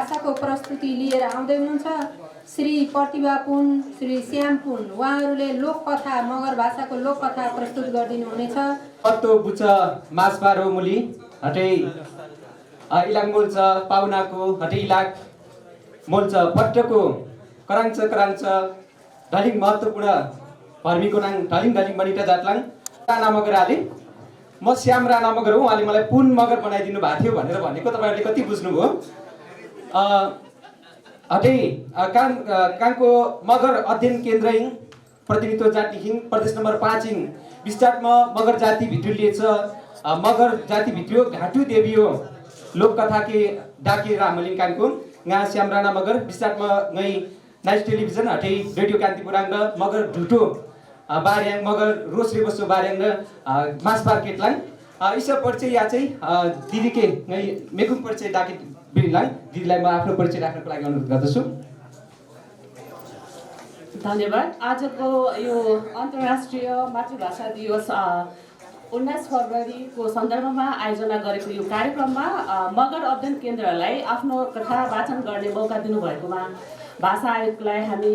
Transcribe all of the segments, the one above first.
भाषाको प्रस्तुति लिएर आउँदै हुनुहुन्छ श्री प्रतिभा पुन, श्री श्याम पुन। उहाँहरूले लोककथा, मगर भाषाको लोककथा प्रस्तुत गरिदिनु हुनेछ। पत्तो बुच मासपारो मुली हटै इलाक मोल्छ पाउनाको हटै इलाक मोल्छ पट्टको कराङ्च ढलिङ महत्त्वपूर्ण भर्मीको नाङ ढलिङ बनिटा जाटलाङ राणा मगर आले म श्याम राणा मगर हुँ। उहाँले मलाई पुन मगर बनाइदिनु भएको थियो भनेर भनेको तपाईँहरूले कति बुझ्नुभयो? हटै काङको मगर अध्ययन केन्द्र प्रतिनिधित्व जाति प्रदेश नम्बर 5 विस्तारमा मगर जाति भित्रिलिएछ। मगर जाति भित्रियो घाटु देवियो लोककथा के डाके रामलिङ काङको गा श्याम राणा मगर विस्तारमा गई नाइट टेलिभिजन हटै रेडियो कान्तिपुराङ र मगर ढुटो बार्याङ मगर रोस्रे बसो बार्याङ र मासपार केटलाङ ईश्वर परिचय या चाहिँ दिदीके मेकुङ परिचय डाके बिरलाङ दिदीलाई म आफ्नो परिचय राख्नको लागि अनुरोध गर्दछु। धन्यवाद। आजको यो अन्तर्राष्ट्रिय मातृभाषा दिवस 19 फरवरीको सन्दर्भमा आयोजना गरेको यो कार्यक्रममा मगर अध्ययन केन्द्रलाई आफ्नो कथा वाचन गर्ने मौका दिनुभएकोमा भाषा आयोगलाई हामी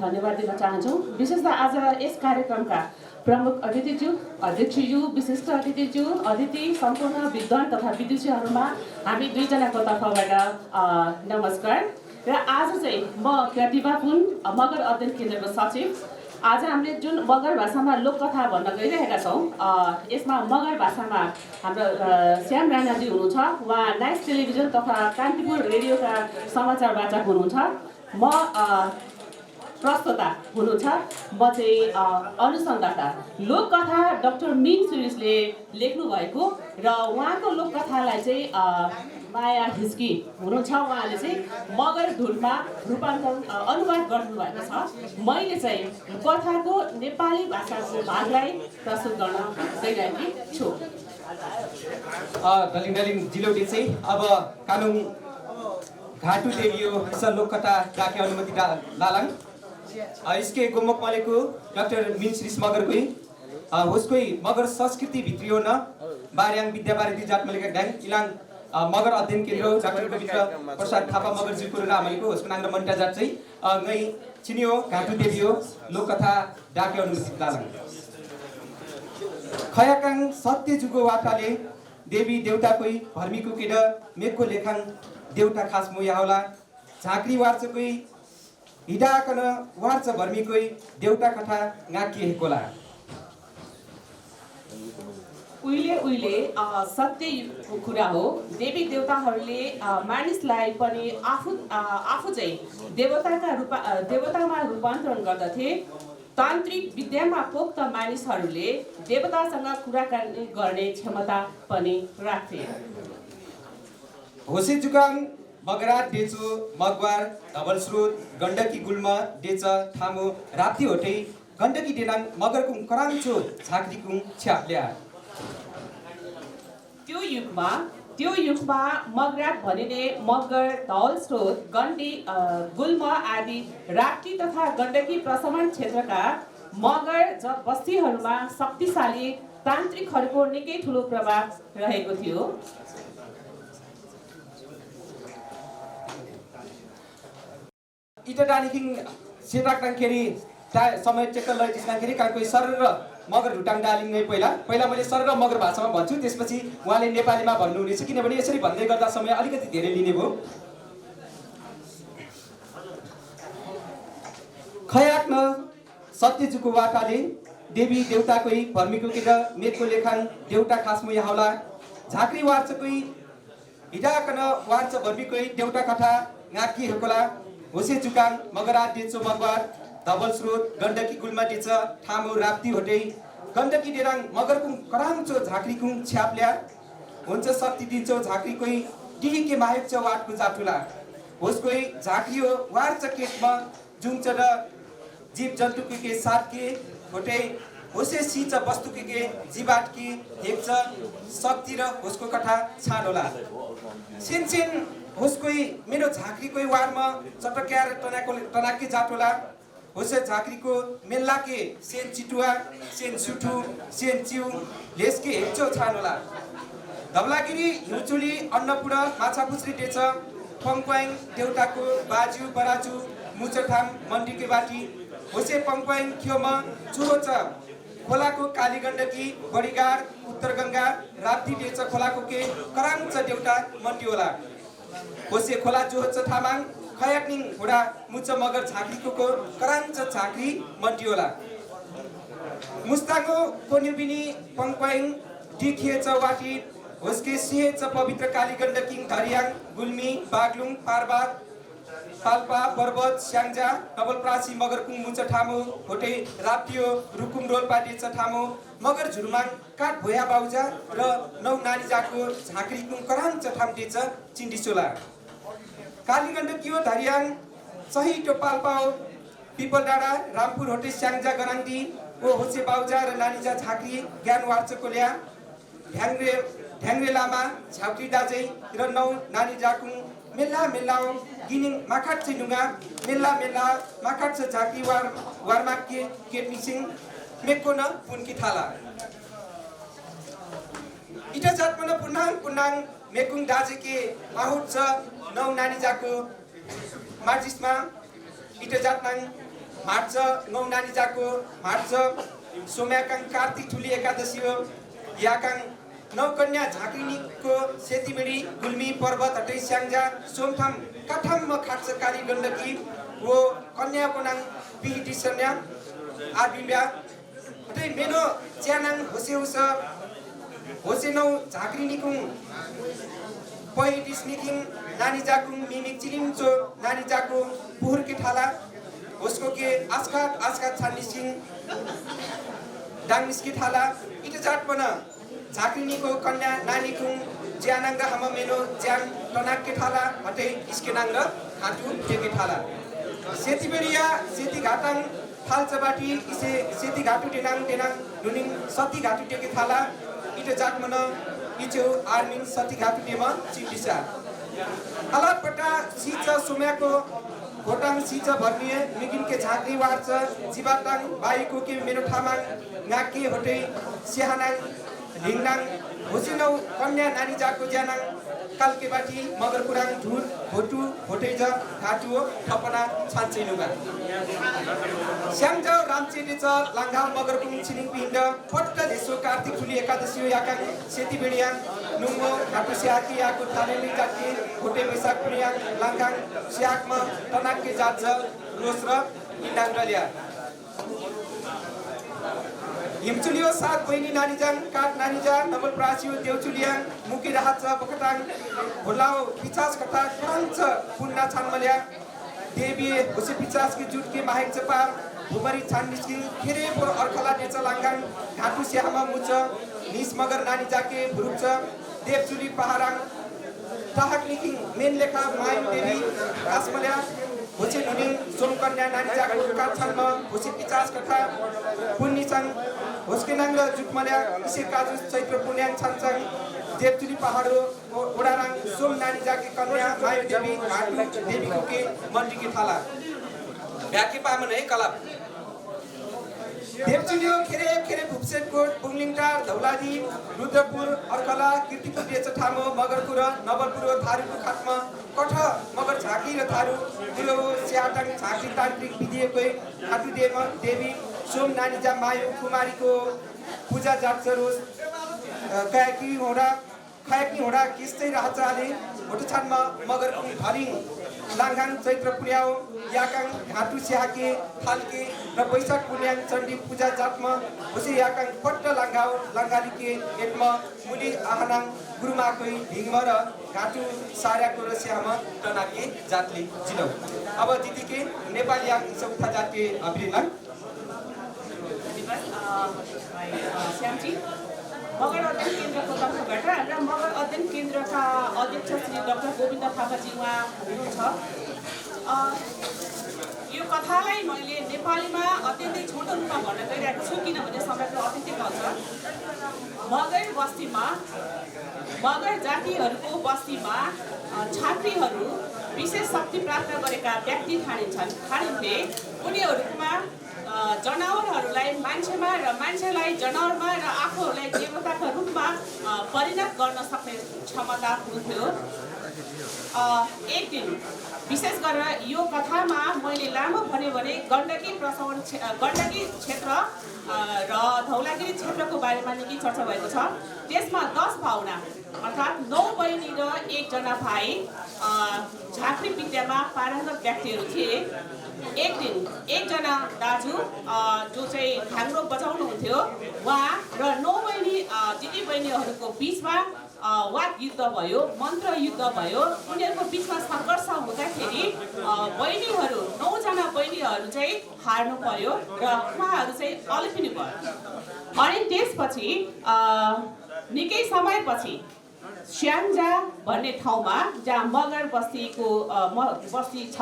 धन्यवाद दिन चाहन्छौँ। विशेष त आज यस कार्यक्रमका प्रमुख अतिथिज्यू, अध्यक्षज्यू, विशिष्ट अतिथिज्यू, अतिथि सम्पूर्ण विद्वान तथा विदुषीहरूमा हामी दुईजनाको तर्फबाट नमस्कार। र आज चाहिँ म प्रतिभा पुन, मगर अध्ययन केन्द्रको सचिव। आज हामीले जुन मगर भाषामा लोककथा भन्न गइरहेका छौँ, यसमा मगर भाषामा हाम्रो श्याम राणाजी हुनुहुन्छ। उहाँ नाइट टेलिभिजन तथा कान्तिपुर रेडियोका समाचार वाचक हुनुहुन्छ। म प्रस्तोता हुनुहुन्छ। म चाहिँ अनुसन्धाता। लोककथा डाक्टर मिन सुरिसले लेख्नु भएको र उहाँको लोककथालाई चाहिँ माया हिस्की हुनुहुन्छ। उहाँले चाहिँ मगर ढुलमा रूपान्तरण अनुवाद गर्नुभएको छ। मैले चाहिँ कथाको नेपाली भाषाको भागलाई प्रस्तुत गर्न गइरहेकी छु। ढलिङ जिलौटी चाहिँ अब कानुन घाटु देवियो लोककथा डाके अनुमति लालाङ इसके गोमक मलेको डाक्टर मिन श्रीस मगर कोही उसको मगर संस्कृति भित्रियो न बार्याङ विद्यावारिधि जात मलेका ग्याङ इलाङ मगर अध्ययन केन्द्र डाक्टर पवित्र प्रसाद थापा मगरजीको रामलीको उसको नाम र मन्टा जात चाहिँ गई चिनियो घाटु देवियो लोककथा डाके अनुमति लालाङ खयाकाङ सत्य जुगो वाटाले देवी देवता कोही भर्मीको केड मेघको लेखाङ देउटा खास मोयाहोला झाँक्री वार्च कोही हिडाकन वार्च भर्मी कोही देउटा कथा गाकिएकोला। उहिले सत्य कुरा हो। देवी देवताहरूले मानिसलाई पनि आफू चाहिँ देवतामा रूपान्तरण गर्दथे। तान्त्रिक विद्यामा पोक्त मानिसहरूले देवतासँग कुराकानी गर्ने क्षमता पनि राख्थे। होसे जुगाङ मगरा डेचो मगवार धवल स्रोत गण्डकी गुल्म डेच थामो राप्ती होटै गण्डकी डेनाङ मगरकुङ कराङचो झाँक्रीकुङ छ्याप्ल्या। त्यो युगमा मगराट भनिने मगर, धवल स्रोत, गण्डी, गुल्म आदि राप्ती तथा गण्डकी प्रशमन क्षेत्रका मगर बस्तीहरूमा शक्तिशाली तान्त्रिकहरूको निकै ठुलो प्रभाव रहेको थियो। इटा डानिकिङ सेटाक्टाङखेरि समय चेक्क लैटिस्दाखेरि काको सर र मगर ढुटाङ डालिङ नै पहिला मैले सर र मगर भाषामा भन्छु, त्यसपछि उहाँले नेपालीमा भन्नुहुनेछ, किनभने यसरी भन्दै गर्दा समय अलिकति धेरै लिने भयो। खयाक्न सत्यजुको वाटाले देवी देवताकै भर्मीको केट मेघको लेखाङ देउटा खासमो याहौला झाँक्री वार्चकै हिडाकन वार्च भर्मीकै देउटा कथा गाकिएकोला। होसे जुकाङ मगरा डेचो मगवार धवल स्रोत गण्डकी गुल्मा डेच ठामो राप्ती होटै गण्डकी डेराङ मगरकुङ कराङचो झाँक्रीकुङ छ्याप्ल्या हुन्छ शक्ति दिन्छौ झाँक्रीकै डिहिके माहेक छ वाटको जाटुला होसकै झाँक्रियो वार्च केटमा जुङच र जीव जन्तु के साथ के होटै होसे सिच वस्तु के जीवाट के हेक्छ शक्ति र होसको कथा छानोला। सेन होसकोई मेरो झाँक्रीको वारमा चटक्यार टनाके जाटोला होसे झाँक्रीको मेल्लाके सेन चिटुवा सेन सुठु सेन चिउ लेसके हेक्चो छानोला। धवलागिरी हिउचुली अन्नपूर्ण माछा पुछ्री डेछ पङ्क्वाङ देउताको बाजु बराजु मुचठाम मन्डिके बाटी होसे पङ्क्वाङ क्योमा चुहोच खोलाको काली गण्डकी बडीगाड उत्तर गङ्गा राप्ती डेच खोलाको के कराङ्च देउता मन्टियोला होसे खोला जोहोच थामाङ खयाक्निङ होडा मुच मगर झाँक्रीको कराङ्च झाँक्री मन्टियोला मुस्ताङो कोन्युबिनी पङ्क्वाङ डिखिएच वाटी होस्के सिहेच पवित्र काली गण्डकी धरियाङ गुल्मी बागलुङ पारबाद पाल्पा पर्वत स्याङ्जा नवलप्रासी मगरकुङ मुचठामो होटे राप्तियो रुकुम रोल्पा डेचठामो मगर झुरुमाङ काठ भोया बाउजा र नौ नानीजाको झाँक्रीकुङ कराङ चठाम डेच चिन्डिसोला काली गण्डकीयो धरियाङ सहिटो पाल्पाओ पिपल डाँडा रामपुर होटे स्याङ्जा गराङ्दी ओ होसे बाउजा र नानीजा झाँक्री ज्ञान वार्चकोल्या ढ्याङ्ग्रे लामा झाउक्री दाजै र नौ नानी जाकुङ मेल्ला मेल्लाओ गिनिङ माखाट चिनुङा मेल्ला मेल्ला माखाट झाँक्री वारमा केट मिसिङ मेको न पुन्की थाला इटा जातमन पुन्नाङ मेकुङ दाजेके आहुट छ नौ नानी जाको मार्जिसमा इटा जातनाङ मार्च नौ नानी जाको मार्च सोम्याकाङ कार्तिक ठुली एकादशी हो याकाङ नौकन्या झाँक्रीको सेतीबेडी गुल्मी पर्वत हटै स्याङ्जा सोमथाम काठम खाट्छ काली गण्डकी वो कन्या कोनाङ पिहिटी सन्या आबिब्या हटै मेनो च्यानाङ होसेउस होसे नौ झाँक्री निकुङ पहिटिस निकिङ नानी जाकुङ मिमिक चिलिमचो नानी जाको पुहुरके ठाला होसको के आस्काट छान्निसिङ डाङनिस्की ठाला इटा जाटपन झाँक्रीनीको कन्या नानीकुङ ज्यानाङ र हाम मेनो ज्यान टनाक्के ठाला हटै इस्केनाङ र खाटु टेके ठाला सेतीबेडिया सेती घाटाङ थाल्चबाटी इसे सेती घाटु टेनाङ नुनिङ सती घाटु टेके थाला इटा जाटमन इचो आर्मिङ सती घाटु टेमा चिन्डिसा अलपटा सिच सोम्याको घोटाङ सिच भर्निए मिगिनके झाँक्री वार्च जिबाटाङ बाइको के मेरो ठामाङ नाके होटै स्याहानाङ ढिङनाङ होसिनौ कन्या नानी जाको ज्यानाङ कालकेबाटी मगरपुराङ ढुर भोटु भोटैज घाटु थपना छान्छैनुगा स्याङजाउ रामचेटे छ लाङ्गाउ मगरकुङ छिनिङ पिण्ड पट्ट देशो कार्तिक ठुली एकादशी याकाङ सेतीबेडिया नुङ्गो घाटु स्याकी याको थानेली जाति भोटे बैशाख पुनिया लाङ्गाङ स्याकमा तनाक्के जात रोस र इन्डाङ रल्या हिमचुलियो सात बहिनी नानीजाङ काट नानीजा नवलप्रासियो देउचुलियाङ मुकी राहत छ बकटाङ भोलाओ पिचास कथा कान्छ पुन्ना छानमल्या देवी होसे पिचास की जुट के माहेक चपा भुमरी छाननिस्की खेरे पर अर्खला नेच लाङ्गाङ घाटु स्यामा मुच निस मगर नानी जाके भुरुच देवचुली पहाराङ ताहक निकिङ मेन लेखा मायु देवी कासमल्या होचे नुनिङ सोमकन्या नानी जाको काछानमा होसे पिचास कथा पुन्निचाङ होस्केनाङ र जुटमल्या इसे काजु चैत्र पुन्याङ छान्छाङ देवचुली पहाडो ओडाराङ सोम नानी जाके कन्या मायु देवी घाटु देवीको के मन्डिके थाला भ्याके पामन है कला देवचुलियो खेरे भुपसेटकोट बुङलिङटार धौलादी रुद्रपुर अर्खला कीर्तिपुर डेचठामो मगरपुर नवलपुर थारुको खाटमा कठ मगर झाँकी र थारु तिलो स्याटाङ झाँकी तान्त्रिक विधियकै खाटु देवी सोम नानीजा मायु कुमारीको पूजा जाप्चरोस कायकी होडा किस्तै राहचाले होटछानमा मगरकुङ भरिङ लाङ्गाङ चैत्र पुर्याओ याकाङ घाटु स्याके थाल्के र बैशाख पुन्याङ चण्डी पूजा जातमा होसे याकाङ पट्ट लाङ्गाओ लाङ्गालीके एटमा मुली आहनाङ गुरुमाकै ढिङ्म र घाटु सार्याको र स्यामा टनाके जातले जिलौ अब दिदीके नेपाली याङ सौथा जातीय अभिनय श्यामजी मगर अध्ययन केन्द्रको तर्फबाट र मगर अध्ययन केन्द्रका अध्यक्ष श्री डाक्टर गोविन्द थापाजी उहाँ हुनुहुन्छ। यो कथालाई मैले नेपालीमा अत्यन्तै छोटो रूपमा भन्न गइरहेको छु किनभने समयको अत्यन्तै कम छ। मगर बस्तीमा मगर जातिहरूको बस्तीमा छात्रीहरू विशेष शक्ति प्राप्त गरेका व्यक्ति ठानिन्थे। उनीहरूमा जनावरहरूलाई मान्छेमा र मान्छेलाई जनावरमा र आफूहरूलाई देवताका रूपमा परिणत गर्न सक्ने क्षमता हुन्थ्यो। एक दिन विशेष गरेर यो कथामा मैले लामो भन्यो भने गण्डकी क्षेत्र र धौलागिरी क्षेत्रको बारेमा निकै चर्चा भएको छ। त्यसमा 10 भाउना अर्थात् 9 बहिनी र 1 जना भाइ झाँक्री विद्यामा पारङ्गत व्यक्तिहरू थिए। एक दिन एकजना दाजु जो चाहिँ ढाङ्ग्रो बजाउनुहुन्थ्यो उहाँ र 9 बहिनी दिदी बहिनीहरूको बिचमा वाद युद्ध भयो, मन्त्र युद्ध भयो। उनीहरूको बिचमा सङ्घर्ष हुँदाखेरि बहिनीहरू 9 जना बहिनीहरू चाहिँ हार्नु पर्यो र उहाँहरू चाहिँ अलपिनु भयो। अनि त्यसपछि निकै समयपछि स्याङ्जा भन्ने ठाउँमा जहाँ मगर बस्तीको बस्ती छ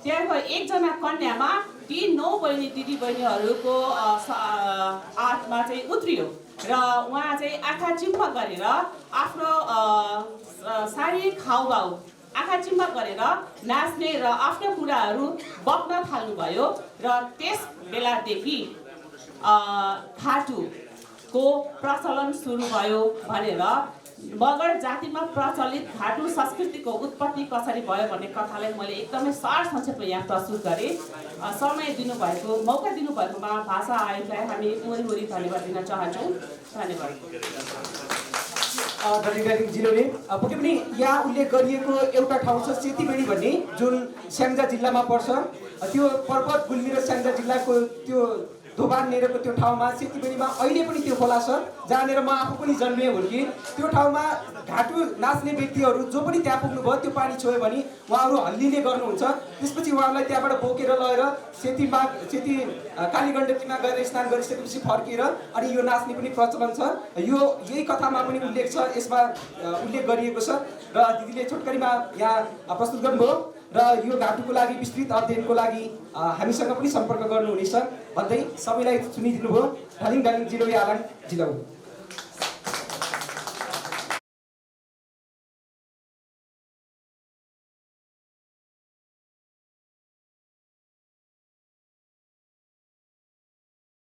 त्यहाँको एकजना कन्यामा ती 9 बहिनी दिदी बहिनीहरूको आत्मा चाहिँ उत्रियो र उहाँ चाहिँ आँखा चिम्प गरेर आफ्नो शारीरिक हावभाव आँखा चिम्प गरेर नाच्ने र आफ्नो कुराहरू बक्न थाल्नुभयो र त्यस बेलादेखि घाटुको प्रचलन सुरु भयो भनेर मगर जातिमा प्रचलित घाटु संस्कृतिको उत्पत्ति कसरी भयो भन्ने कथालाई मैले एकदमै सार संक्षेपमा यहाँ प्रस्तुत गरेँ। समय दिनुभएको, मौका दिनुभएकोमा भाषा आयोगलाई हामी मोरी धन्यवाद दिन चाहन्छौँ। धन्यवाद। दार्जिलिङ जिल्लाले पक्कै पनि यहाँ उल्लेख गरिएको एउटा ठाउँ छ सेतीबेडी भन्ने जुन स्याङ्जा जिल्लामा पर्छ। त्यो पर्वत गुल्मी र स्याङ्जा जिल्लाको त्यो धोबान नेरको त्यो ठाउँमा सेतीबेडीमा अहिले पनि त्यो खोला छ जहाँनिर म आफू पनि जन्मिएँ हुर्केँ। त्यो ठाउँमा घाटु नाच्ने व्यक्तिहरू जो पनि त्यहाँ पुग्नुभयो त्यो पानी छोयो भने उहाँहरू हल्लिने गर्नुहुन्छ। त्यसपछि उहाँलाई त्यहाँबाट बोकेर लगेर सेती कालीगण्डकीमा गएर स्नान गरिसकेपछि फर्किएर अनि यो नाच्ने पनि प्रचलन छ। यो यही कथामा पनि उल्लेख छ, यसमा उल्लेख गरिएको छ र दिदीले छोटकरीमा यहाँ प्रस्तुत गर्नुभयो र यो घाटुको लागि विस्तृत अध्ययनको लागि हामीसँग पनि सम्पर्क गर्नुहुनेछ भन्दै सबैलाई सुनिदिनुभयो। धालिङ जिल्ला आलाङ जिल्ला।